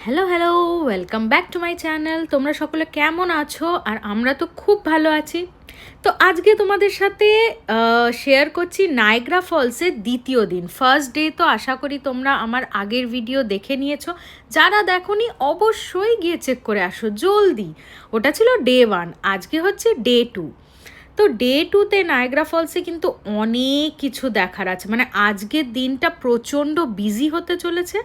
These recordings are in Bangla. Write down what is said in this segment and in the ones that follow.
Hello hello, welcome back to my channel. তোমরা সকলে কেমন আছো? আর আমরা তো খুব ভালো আছি। তো আজকে তোমাদের সাথে শেয়ার করছি নায়াগ্রা ফলসের দ্বিতীয় দিন, ফার্স্ট ডে। তো আশা করি তোমরা আমার আগের ভিডিও দেখে নিয়েছো। যারা দেখোনি অবশ্যই গিয়ে চেক করে আসো জলদি। ওটা ছিল ডে 1, আজকে হচ্ছে ডে 2। তো ডে 2তে নায়াগ্রা ফলসে কিন্তু অনেক কিছু দেখার আছে, মানে আজকের দিনটা প্রচণ্ড বিজি হতে চলেছে।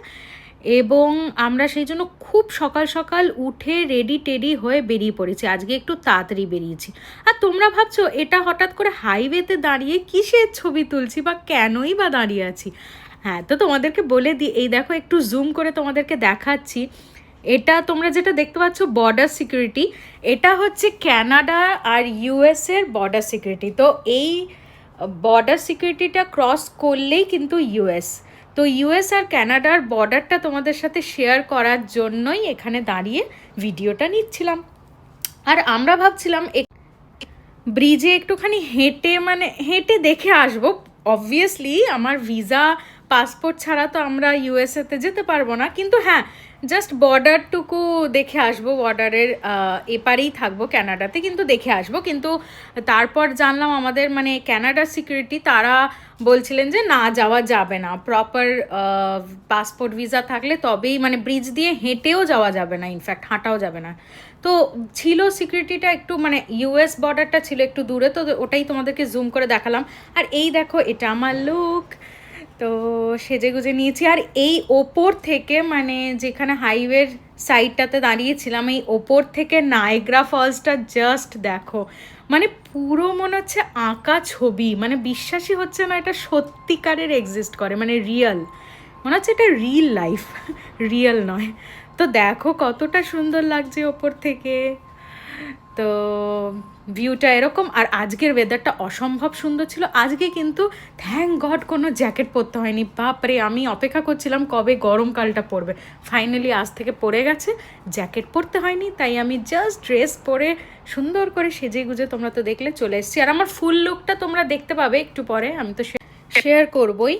এবং আমরা সেই জন্য খুব সকাল সকাল উঠে রেডি টেডি হয়ে বেরিয়ে পড়েছি। আজকে একটু তাড়াতাড়ি বেরিয়েছি। আর তোমরা ভাবছো এটা হঠাৎ করে হাইওয়েতে দাঁড়িয়ে কিসের ছবি তুলছি বা কেনই বা দাঁড়িয়ে আছি। হ্যাঁ, তো তোমাদেরকে বলে দিই, এই দেখো একটু জুম করে তোমাদেরকে দেখাচ্ছি। এটা তোমরা যেটা দেখতে পাচ্ছ বর্ডার সিকিউরিটি, এটা হচ্ছে ক্যানাডা আর ইউএসের বর্ডার সিকিউরিটি। তো এই বর্ডার সিকিউরিটিটা ক্রস করলেই কিন্তু ইউএস। তো ইউএস আর ক্যানাডার বর্ডারটা তোমাদের সাথে শেয়ার করার জন্যই এখানে দাঁড়িয়ে ভিডিওটা নিচ্ছিলাম। আর আমরা ভাবছিলাম ব্রিজে একটুখানি হেঁটে দেখে আসবো। অবভিয়াসলি আমার ভিসা পাসপোর্ট ছাড়া তো আমরা ইউএসএতে যেতে পারবো না, কিন্তু হ্যাঁ, জাস্ট বর্ডারটুকু দেখে আসবো। বর্ডারের এপারেই থাকবো ক্যানাডাতে, কিন্তু দেখে আসবো। কিন্তু তারপর জানলাম আমাদের মানে ক্যানাডার সিকিউরিটি তারা বলছিলেন যে না, যাওয়া যাবে না। প্রপার পাসপোর্ট ভিসা থাকলে তবেই, মানে ব্রিজ দিয়ে হেঁটেও যাওয়া যাবে না, ইনফ্যাক্ট হাঁটাও যাবে না। তো ছিল সিকিউরিটিটা একটু, মানে ইউএস বর্ডারটা ছিল একটু দূরে, তো ওটাই তোমাদেরকে জুম করে দেখালাম। আর এই দেখো, এটা আমার লুক। তো সেজে গুজে নিয়েছি। আর এই ওপর থেকে, মানে যেখানে হাইওয়ের সাইডটাতে দাঁড়িয়েছিলাম, এই ওপর থেকে নায়াগ্রা ফলসটা জাস্ট দেখো, মানে পুরো মনে হচ্ছে আঁকা ছবি, মানে বিশ্বাসই হচ্ছে না এটা সত্যিকারের এক্সিস্ট করে, মানে রিয়েল মনে হচ্ছে এটা রিয়েল লাইফ, রিয়েল নয়। তো দেখো কতটা সুন্দর লাগছে ওপর থেকে। তো ভিউটা এরকম। আর আজকের ওয়েদারটা অসম্ভব সুন্দর ছিল। আজকে কিন্তু থ্যাংক গড কোনো জ্যাকেট পরতে হয়নি। বাপরে, আমি অপেক্ষা করছিলাম কবে গরমকালটা পড়বে। ফাইনালি আজ থেকে পড়ে গেছে, জ্যাকেট পরতে হয়নি। তাই আমি জাস্ট ড্রেস পরে সুন্দর করে সেজে গুজে, তোমরা তো দেখলে, চলে এসেছি। আর আমার ফুল লুকটা তোমরা দেখতে পাবে একটু পরে, আমি তো শেয়ার করবই।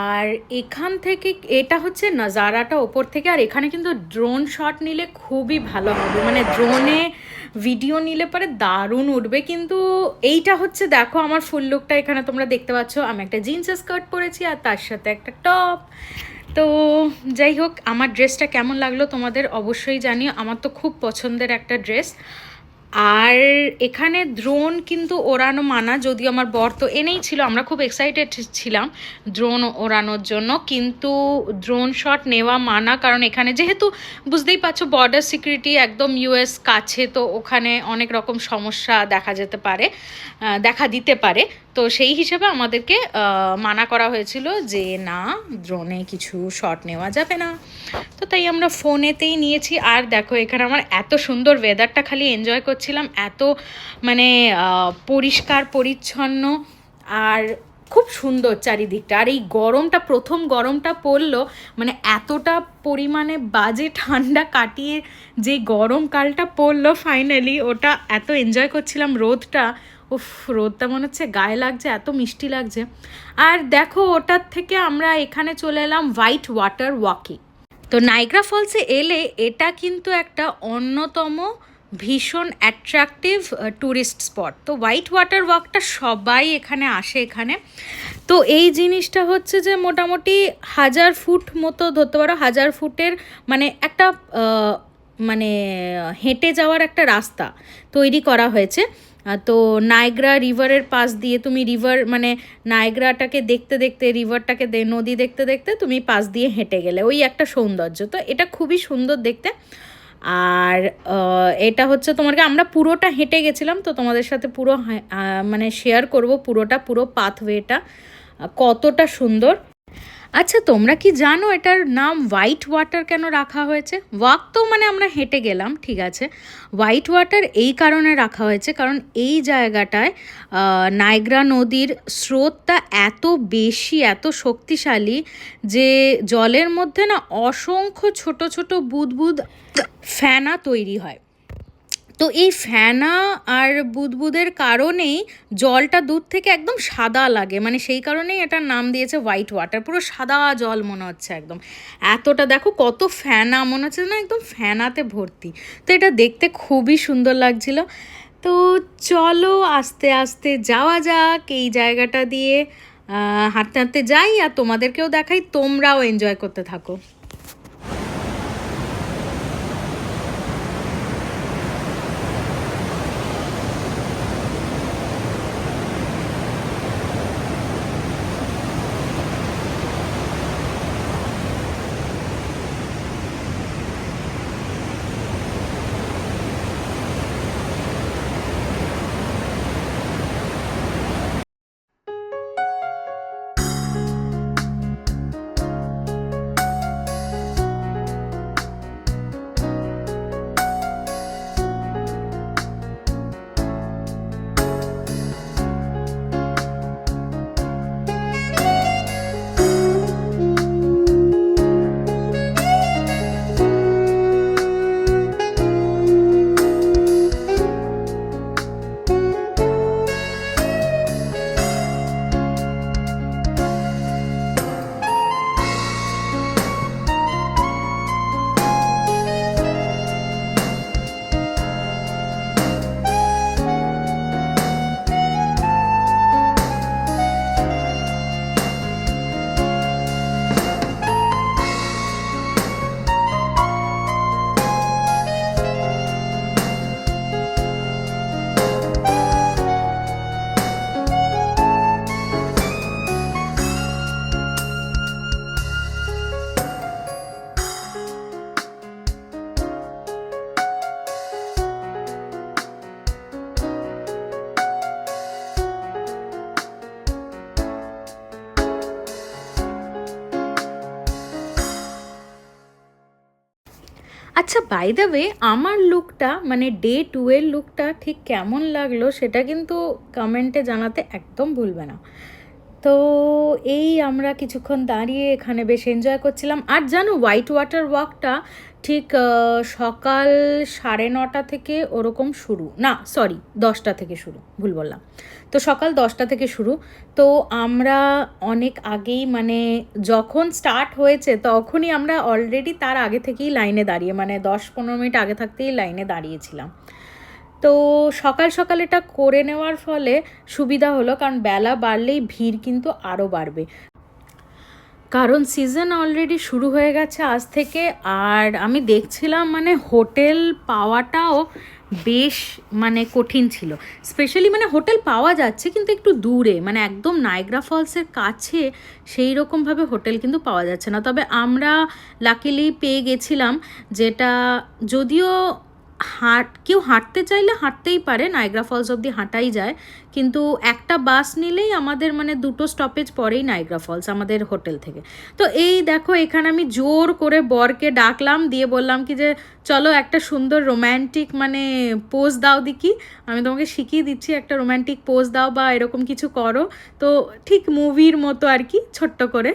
আর এখান থেকে এটা হচ্ছে নাজারাটা ওপর থেকে। আর এখানে কিন্তু ড্রোন শট নিলে খুবই ভালো হবে, মানে ড্রোনে ভিডিও নিলে পরে দারুণ উঠবে। কিন্তু এইটা হচ্ছে, দেখো আমার ফুল লুকটা এখানে তোমরা দেখতে পাচ্ছ। আমি একটা জিন্সের স্কার্ট পরেছি আর তার সাথে একটা টপ। তো যাই হোক, আমার ড্রেসটা কেমন লাগলো তোমাদের অবশ্যই জানিও। আমার তো খুব পছন্দের একটা ড্রেস। আর এখানে ড্রোন কিন্তু ওড়ানো মানা, যদিও আমার বর তো এনেই ছিল, আমরা খুব এক্সাইটেড ছিলাম ড্রোন ওড়ানোর জন্য, কিন্তু ড্রোন শট নেওয়া মানা। কারণ এখানে যেহেতু বুঝতেই পারছো বর্ডার সিকিউরিটি একদম ইউএস কাছে, তো ওখানে অনেক রকম সমস্যা দেখা দিতে পারে। তো সেই হিসেবে আমাদেরকে মানা করা হয়েছিল যে না, ড্রোনে কিছু শট নেওয়া যাবে না। তো তাই আমরা ফোনেতেই নিয়েছি। আর দেখো এখানে আমার এত সুন্দর ওয়েদারটা খালি এনজয় করছিলাম, এত মানে পরিষ্কার পরিচ্ছন্ন আর খুব সুন্দর চারিদিকটা। আর এই গরমটা, প্রথম গরমটা পড়লো, মানে এতটা পরিমাণে বাজে ঠান্ডা কাটিয়ে যে গরমকালটা পড়লো ফাইনালি, ওটা এত এনজয় করছিলাম। রোদটা, উফ, রোদটা মনে হচ্ছে গায়ে লাগছে, এত মিষ্টি লাগছে। আর দেখো ওটার থেকে আমরা এখানে চলে এলাম হোয়াইট ওয়াটার ওয়াকে। তো নায়াগ্রা ফলসে এলে এটা কিন্তু একটা অন্যতম ভীষণ অ্যাট্রাকটিভ ট্যুরিস্ট স্পট। তো হোয়াইট ওয়াটার ওয়াকটা সবাই এখানে আসে এখানে। তো এই জিনিসটা হচ্ছে যে মোটামুটি 1000 ফুট মতো ধরতে পারো, 1000 ফুটের মানে একটা মানে হেঁটে যাওয়ার একটা রাস্তা তৈরি করা হয়েছে। তো নায়াগ্রা রিভারের পাশ দিয়ে তুমি মানে নায়াগ্রাটাকে দেখতে দেখতে, রিভারটাকে নদী দেখতে দেখতে তুমি পাশ দিয়ে হেঁটে গেলে, ওই একটা সৌন্দর্য। তো এটা খুবই সুন্দর দেখতে। আর এটা হচ্ছে তোমাকে, আমরা পুরোটা হেঁটে গেছিলাম, তো তোমাদের সাথে পুরো মানে শেয়ার করব পুরো পাথওয়েটা কতটা সুন্দর। আচ্ছা, তোমরা কি জানো এটার নাম হোয়াইট ওয়াটার কেন রাখা হয়েছে? ওয়াক তো মানে আমরা হেঁটে গেলাম, ঠিক আছে। হোয়াইট ওয়াটার এই কারণে রাখা হয়েছে, কারণ এই জায়গাটায় নায়াগ্রা নদীর স্রোতটা এত বেশি, এত শক্তিশালী যে জলের মধ্যে না অসংখ্য ছোট ছোট বুদবুদ ফেনা তৈরি হয়। তো এই ফেনা আর বুদবুদের কারণেই জলটা দূর থেকে একদম সাদা লাগে, মানে সেই কারণেই এটার নাম দিয়েছে হোয়াইট ওয়াটার। পুরো সাদা জল মনে হচ্ছে একদম, এতটা দেখো কত ফেনা, মনে হচ্ছে না একদম ফেনাতে ভর্তি। তো এটা দেখতে খুবই সুন্দর লাগছিল। তো চলো আস্তে আস্তে যাওয়া যাক এই জায়গাটা দিয়ে, হাঁটতে হাঁটতে যাই আর তোমাদেরকেও দেখাই, তোমরাও এনজয় করতে থাকো। আচ্ছা, বাই দ্য ওয়ে, আমার লুকটা মানে ডে 2 এর লুকটা ঠিক কেমন লাগলো সেটা কিন্তু কমেন্টে জানাতে একদম ভুলবে না। তো এই আমরা কিছুক্ষণ দাঁড়িয়ে এখানে বেশ এনজয় করছিলাম। আর জানো, হোয়াইট ওয়াটার ওয়াকটা ঠিক সকাল 9:30 থেকে ওরকম শুরু, না সরি 10টা থেকে শুরু, ভুল বললাম। তো সকাল 10টা থেকে শুরু। তো আমরা অনেক আগেই, মানে যখন স্টার্ট হয়েছে তখনই আমরা অলরেডি তার আগে থেকেই লাইনে দাঁড়িয়ে, মানে 10-15 মিনিট আগে থাকতেই লাইনে দাঁড়িয়েছিলাম। তো সকাল সকাল এটা করে নেওয়ার ফলে সুবিধা হলো, কারণ বেলা বাড়লেই ভিড় কিন্তু আরও বাড়বে, কারণ সিজন অলরেডি শুরু হয়ে গেছে আজ থেকে। আর আমি দেখছিলাম মানে হোটেল পাওয়াটাও বেশ মানে কঠিন ছিল, স্পেশালি মানে হোটেল পাওয়া যাচ্ছে কিন্তু একটু দূরে, মানে একদম নায়াগ্রা ফলসের কাছে সেই রকমভাবে হোটেল কিন্তু পাওয়া যাচ্ছে না। তবে আমরা লাকিলি পেয়ে গেছিলাম, যেটা যদিও কেউ হাঁটতে চাইলে হাঁটতেই পারে, নায়াগ্রা ফলস অবধি হাঁটাই যায়, কিন্তু একটা বাস নিলেই আমাদের মানে 2টো স্টপেজ পরেই নায়াগ্রা ফলস আমাদের হোটেল থেকে। তো এই দেখো, এখানে আমি জোর করে বরকে ডাকলাম, দিয়ে বললাম কি যে চলো একটা সুন্দর রোম্যান্টিক মানে পোজ দাও দেখি, আমি তোমাকে শিখিয়ে দিচ্ছি, একটা রোম্যান্টিক পোজ দাও বা এরকম কিছু করো। তো ঠিক মুভির মতো আর কি, ছোট্ট করে।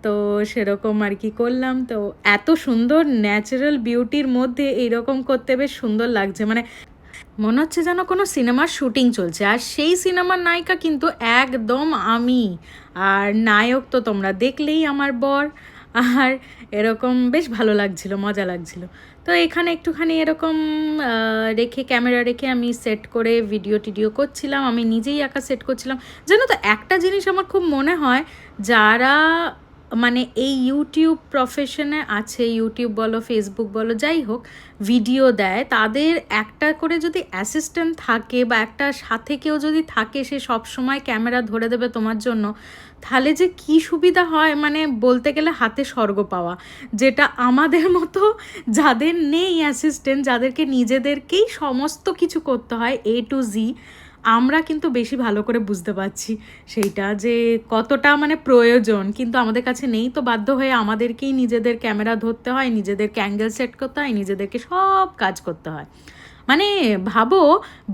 তো সেরকম আর কি করলাম। তো এত সুন্দর ন্যাচারাল বিউটির মধ্যে এইরকম করতে বেশ সুন্দর লাগছে, মানে মনে হচ্ছে যেন কোনো সিনেমার শুটিং চলছে। আর সেই সিনেমার নায়িকা কিন্তু একদম আমি, আর নায়ক তো তোমরা দেখলেই আমার বর। আর এরকম বেশ ভালো লাগছিল, মজা লাগছিল। তো এখানে একটুখানি এরকম রেখে, ক্যামেরা রেখে আমি সেট করে ভিডিও টিডিও করছিলাম, আমি নিজেই একা সেট করছিলাম। জানো তো, একটা জিনিস আমার খুব মনে হয়, যারা মানে এই ইউটিউব প্রফেশনে আছে, ইউটিউব বলো ফেসবুক বলো যাই হোক, ভিডিও দেয়, তাদের একটা করে যদি অ্যাসিস্ট্যান্ট থাকে বা একটা সাথে কেউ যদি থাকে, সে সব সময় ক্যামেরা ধরে দেবে তোমার জন্য, তাহলে যে কি সুবিধা হয়, মানে বলতে গেলে হাতে স্বর্গ পাওয়া। যেটা আমাদের মতো যাদের নেই অ্যাসিস্ট্যান্ট, যাদেরকে নিজেদেরকেই সমস্ত কিছু করতে হয় A to Z, আমরা কিন্তু বেশি ভালো করে বুঝতে পারছি সেইটা যে কতটা মানে প্রয়োজন, কিন্তু আমাদের কাছে নেই। তো বাধ্য হয়ে আমাদেরকেই নিজেদের ক্যামেরা ধরতে হয়, নিজেদেরকে অ্যাঙ্গেল সেট করতে হয়, নিজেদেরকে সব কাজ করতে হয়। মানে ভাবো,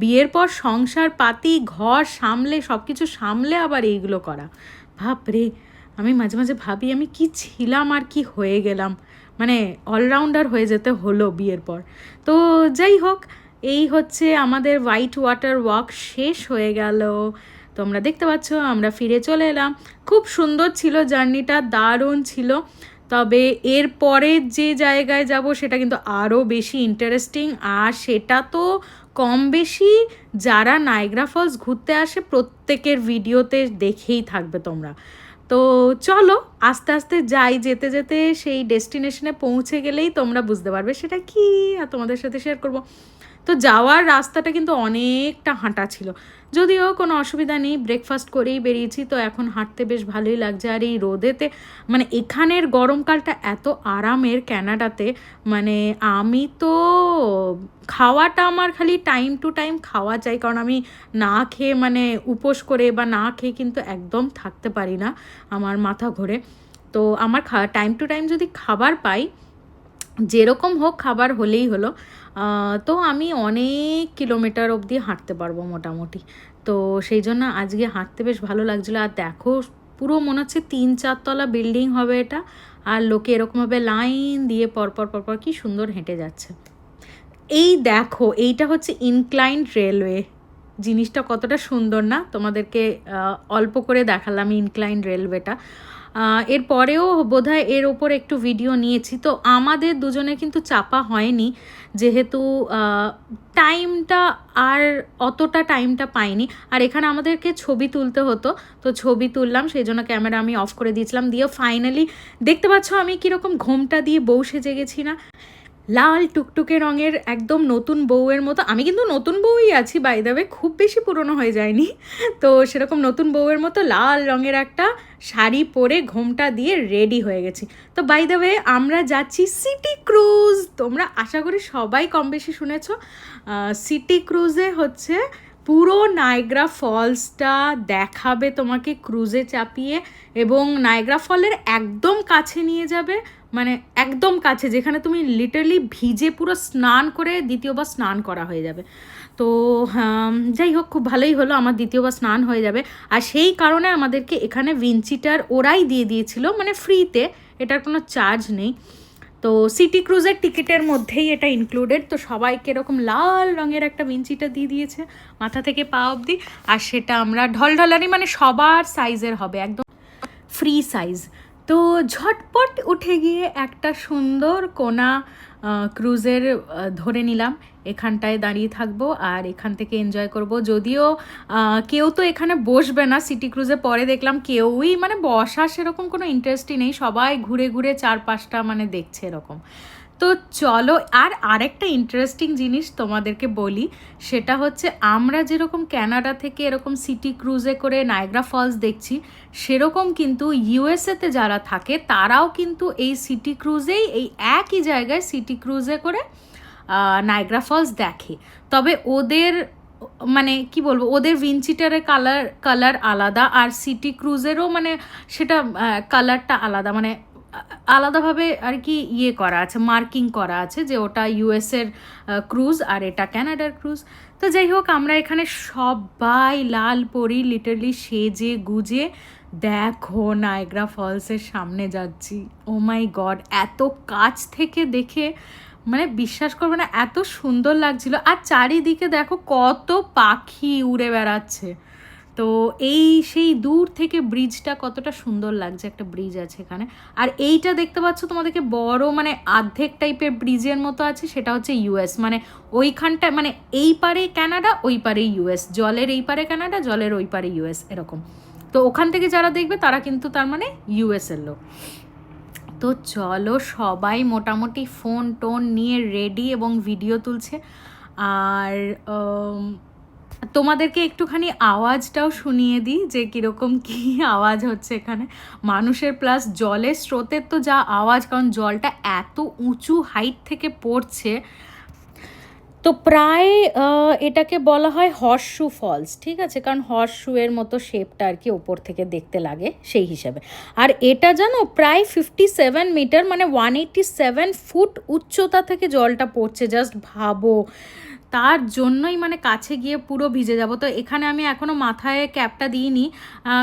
বিয়ের পর সংসার পাতি, ঘর সামলে, সব কিছু সামলে আবার এইগুলো করা, বাপরে! আমি মাঝে মাঝে ভাবি আমি কি ছিলাম আর কি হয়ে গেলাম, মানে অলরাউন্ডার হয়ে যেতে হলো বিয়ের পর। তো যাই হোক, এই হচ্ছে আমাদের হোয়াইট ওয়াটার ওয়াক শেষ হয়ে গেল। তোমরা দেখতে পাচ্ছ আমরা ফিরে চলে এলাম। খুব সুন্দর ছিল জার্নিটা, দারুণ ছিল। তবে এর পরে যে জায়গায় যাব সেটা কিন্তু আরও বেশি ইন্টারেস্টিং, আর সেটা তো কম বেশি যারা নায়াগ্রা ফলস ঘুরতে আসে প্রত্যেকের ভিডিওতে দেখেই থাকবে তোমরা। তো চলো আস্তে আস্তে যাই, যেতে যেতে সেই ডেস্টিনেশনে পৌঁছে গেলেই তোমরা বুঝতে পারবে সেটা কি, আর তোমাদের সাথে শেয়ার করব। তো যাওয়ার রাস্তাটা কিন্তু অনেকটা হাঁটা ছিল, যদিও কোনো অসুবিধা নেই, ব্রেকফাস্ট করেই বেরিয়েছি, তো এখন হাঁটতে বেশ ভালোই লাগছে। আর এই রোদেতে মানে এখানের গরমকালটা এত আরামের ক্যানাডাতে, মানে আমি তো খাওয়াটা আমার খালি টাইম টু টাইম খাওয়া চাই, কারণ আমি না খেয়ে মানে উপোস করে বা না খেয়ে কিন্তু একদম থাকতে পারি না, আমার মাথা ঘোরে। তো আমার টাইম টু টাইম যদি খাবার পাই, যেরকম হোক খাবার হলেই হলো, তো আমি অনেক কিলোমিটার অবধি হাঁটতে পারবো মোটামুটি। তো সেই জন্য আজকে হাঁটতে বেশ ভালো লাগছিলো। আর দেখো পুরো মনে হচ্ছে 3-4 তলা বিল্ডিং হবে এটা, আর লোকে এরকমভাবে লাইন দিয়ে পরপর পরপর কি সুন্দর হেঁটে যাচ্ছে। এই দেখো এইটা হচ্ছে ইনক্লাইন্ড রেলওয়ে, জিনিসটা কতটা সুন্দর না, তোমাদেরকে অল্প করে দেখালাম ইনক্লাইন্ড রেলওয়েটা। এরপরেও বোধহয় এর ওপর একটু ভিডিও নিয়েছি, তো আমাদের দুজনে কিন্তু চাপা হয়নি, যেহেতু টাইমটা আর অতটা টাইমটা পাইনি। আর এখানে আমাদেরকে ছবি তুলতে হতো, তো ছবি তুললাম, সেই জন্য ক্যামেরা আমি অফ করে দিয়েছিলাম। দিয়ে ফাইনালি দেখতে পাচ্ছ আমি কীরকম ঘোমটা দিয়ে বউ সেজে গেছি না, লাল টুকটুকে রঙের একদম নতুন বউয়ের মতো। আমি কিন্তু নতুন বউই আছি বাই দ্য ওয়ে, খুব বেশি পুরনো হয়ে যায়নি। তো সেরকম নতুন বউয়ের মতো লাল রঙের একটা শাড়ি পরে ঘোমটা দিয়ে রেডি হয়ে গেছি। তো বাই দ্য ওয়ে আমরা যাচ্ছি সিটি ক্রুজ। তোমরা আশা করি সবাই কম বেশি শুনেছ, সিটি ক্রুজে হচ্ছে পুরো নায়াগ্রা ফলসটা দেখাবে তোমাকে ক্রুজে চাপিয়ে, এবং নায়াগ্রা ফলের একদম কাছে নিয়ে যাবে, মানে একদম কাছে, যেখানে তুমি লিটারালি ভিজে পুরো স্নান করে দ্বিতীয়বার স্নান করা হয়ে যাবে। তো যাই হোক, খুব ভালোই হলো, আমার দ্বিতীয়বার স্নান হয়ে যাবে। আর সেই কারণে আমাদেরকে এখানে উইন্ডচিটার ওরাই দিয়ে দিয়েছিল, মানে ফ্রিতে, এটার কোনো চার্জ নেই। তো সিটি ক্রুজের টিকিটের মধ্যেই এটা ইনক্লুডেড। তো সবাইকে এরকম লাল রঙের একটা উইন্ডচিটার দিয়ে দিয়েছে মাথা থেকে পা অবধি, আর সেটা আমরা ঢলঢলানি মানে সবার সাইজের হবে, একদম ফ্রি সাইজ। তো ঝটপট উঠে গিয়ে একটা সুন্দর কোনা ক্রুজের ধরে নিলাম, এখানটায় দাঁড়িয়ে থাকবো আর এখান থেকে এনজয় করব। যদিও কেউ তো এখানে বসবে না সিটি ক্রুজে, পরে দেখলাম কেউই মানে বসা সেরকম কোনো ইন্টারেস্টই নেই, সবাই ঘুরে ঘুরে 4-5টা মানে দেখছে এরকম। তো চলো, আর আরেকটা ইন্টারেস্টিং জিনিস তোমাদেরকে বলি, সেটা হচ্ছে আমরা যেরকম ক্যানাডা থেকে এরকম সিটি ক্রুজে করে নায়াগ্রা ফলস দেখছি, সেরকম কিন্তু ইউএসএতে যারা থাকে তারাও কিন্তু এই সিটি ক্রুজেই, এই একই জায়গায় সিটি ক্রুজে করে নায়াগ্রা ফলস দেখে। তবে ওদের মানে কি বলবো, ওদের উইন্ডচিটারের কালার আলাদা, আর সিটি ক্রুজেরও মানে সেটা কালারটা আলাদা, মানে আলাদাভাবে আর কি ইয়ে করা আছে, মার্কিং করা আছে যে ওটা ইউএসের ক্রুজ আর এটা ক্যানাডার ক্রুজ। তো যাই হোক, আমরা এখানে সবাই লাল পরি লিটারলি সেজে গুজে দেখো নায়াগ্রা ফলসের সামনে যাচ্ছি। ও মাই গড, এত কাছ থেকে দেখে মানে বিশ্বাস করবে না, এত সুন্দর লাগছিল। আর চারিদিকে দেখো কত পাখি উড়ে বেড়াচ্ছে। তো এই সেই দূর থেকে ব্রিজটা কতটা সুন্দর লাগছে, একটা ব্রিজ আছে এখানে। আর এইটা দেখতে পাচ্ছ তোমাদেরকে বড় মানে অর্ধেক টাইপের ব্রিজের মতো আছে, সেটা হচ্ছে ইউএস, মানে ওইখানটা মানে এই পারে ক্যানাডা ওই পারে ইউএস, জলের এই পারে ক্যানাডা জলের ওই পারে ইউএস এরকম। তো ওখান থেকে যারা দেখবে তারা কিন্তু তার মানে ইউএসের লোক। তো চলো সবাই মোটামুটি ফোন টোন নিয়ে রেডি এবং ভিডিও তুলছে। আর তোমাদেরকে একটুখানি আওয়াজটাও শুনিয়ে দিই যে কীরকম কী আওয়াজ হচ্ছে এখানে মানুষের, প্লাস জলের স্রোতের তো যা আওয়াজ, কারণ জলটা এত উঁচু হাইট থেকে পড়ছে। তো প্রায় এটাকে বলা হয় হর্সশু ফলস, ঠিক আছে, কারণ হর্সশুয়ের মতো শেপটা আর কি ওপর থেকে দেখতে লাগে সেই হিসাবে। আর এটা জানো প্রায় 57 মিটার মানে 187 ফুট উচ্চতা থেকে জলটা পড়ছে, জাস্ট ভাবো। তার জন্যই মানে কাছে গিয়ে পুরো ভিজে যাব। তো এখানে আমি এখনও মাথায় ক্যাপটা দিইনি,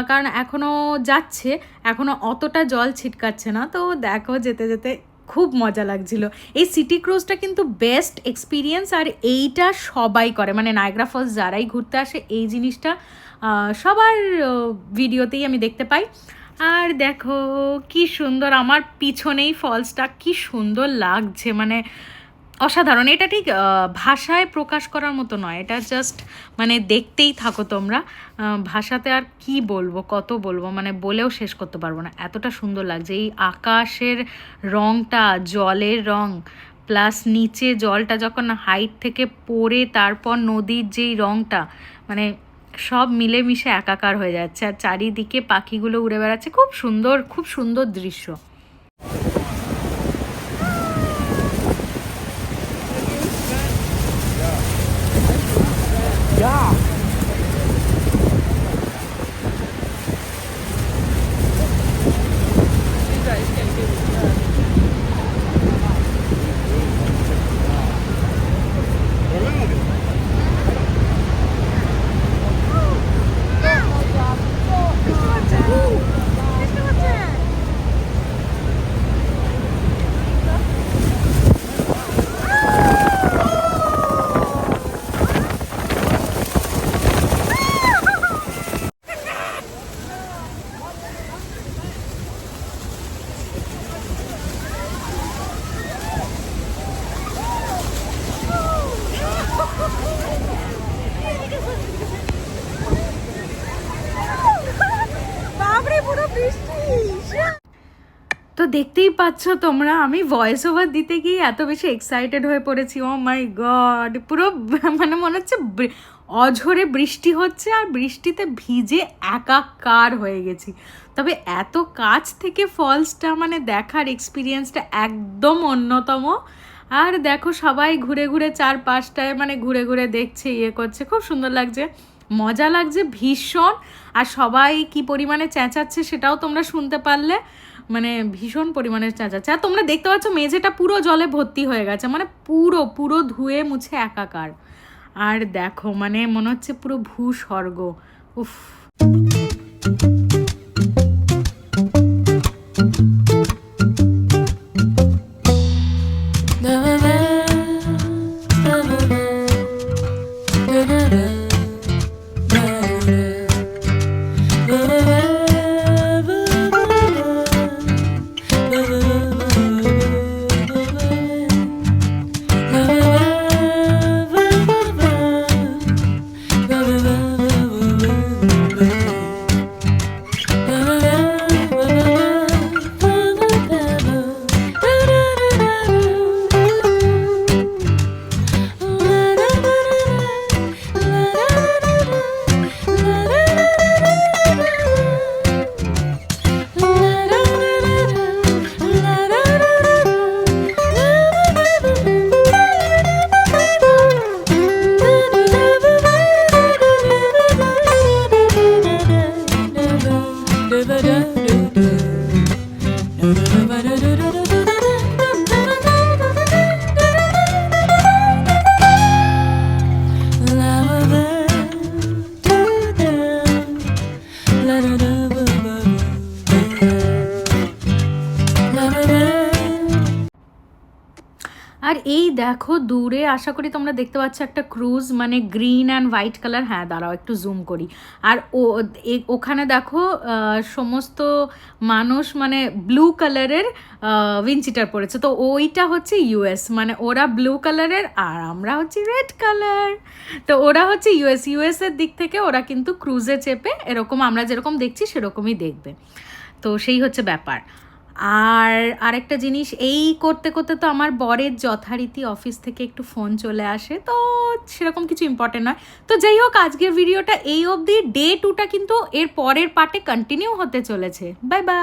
কারণ এখনও যাচ্ছে, এখনও অতটা জল ছিটকাচ্ছে না। তো দেখো যেতে যেতে খুব মজা লাগছিল। এই সিটি ক্রুজটা কিন্তু বেস্ট এক্সপিরিয়েন্স, আর এইটা সবাই করে, মানে নায়াগ্রা ফলস যারাই ঘুরতে আসে এই জিনিসটা সবার ভিডিওতেই আমি দেখতে পাই। আর দেখো কি সুন্দর, আমার পিছনেই ফলসটা কি সুন্দর লাগছে, মানে অসাধারণ। এটা ঠিক ভাষায় প্রকাশ করার মতো নয়, এটা জাস্ট মানে দেখতেই থাকো তোমরা। ভাষাতে আর কি বলবো, কত বলবো, মানে বলেও শেষ করতে পারবো না, এতটা সুন্দর লাগছে। এই আকাশের রংটা, জলের রং, প্লাস নিচে জলটা যখন হাইট থেকে পড়ে তারপর নদীর যেই রংটা, মানে সব মিলেমিশে একাকার হয়ে যাচ্ছে। আর চারিদিকে পাখিগুলো উড়ে বেড়াচ্ছে, খুব সুন্দর, খুব সুন্দর দৃশ্য। তো দেখতেই পাচ্ছ তোমরা, আমি ভয়েস ওভার দিতে গিয়ে এত বেশি এক্সাইটেড হয়ে পড়েছি। ও মাই গড, পুরো মানে মনে হচ্ছে অঝরে বৃষ্টি হচ্ছে আর বৃষ্টিতে ভিজে একাকার হয়ে গেছি। তবে এত কাছ থেকে ফলসটা মানে দেখার এক্সপিরিয়েন্সটা একদম অন্যতম। আর দেখো সবাই ঘুরে ঘুরে চারপাশটায় মানে ঘুরে ঘুরে দেখছে, ইয়ে করছে, খুব সুন্দর লাগছে, মজা লাগছে ভীষণ। আর সবাই কি পরিমাণে চেঁচাচ্ছে সেটাও তোমরা শুনতে পারলে, মানে ভীষণ পরিমাণে চেঁচাচ্ছে। আর তোমরা দেখতে পাচ্ছ মেঝেটা পুরো জলে ভর্তি হয়ে গেছে, মানে পুরো পুরো ধুয়ে মুছে একাকার। আর দেখো মানে মনে হচ্ছে পুরো ভূস্বর্গ। উফ। আর এই দেখো দূরে, আশা করি তোমরা দেখতে পাচ্ছ একটা ক্রুজ, মানে গ্রিন অ্যান্ড হোয়াইট কালার। হ্যাঁ দাঁড়াও একটু জুম করি। আর ওখানে দেখো সমস্ত মানুষ মানে ব্লু কালারের উইন্ডচিটার পরেছে, তো ওইটা হচ্ছে ইউএস, মানে ওরা ব্লু কালারের আর আমরা হচ্ছে রেড কালার। তো ওরা হচ্ছে ইউএসের দিক থেকে ওরা কিন্তু ক্রুজে চেপে এরকম আমরা যেরকম দেখছি সেরকমই দেখবে। তো সেই হচ্ছে ব্যাপার। আর আরেকটা জিনিস, এই করতে করতে তো আমার বরের যথারীতি অফিস থেকে একটু ফোন চলে আসে, তো সেরকম কিছু ইম্পর্টেন্ট নয়। তো যাই হোক, আজকের ভিডিওটা এই অবধি। ডে 2টা কিন্তু এর পরের পার্টে কন্টিনিউ হতে চলেছে। Bye bye.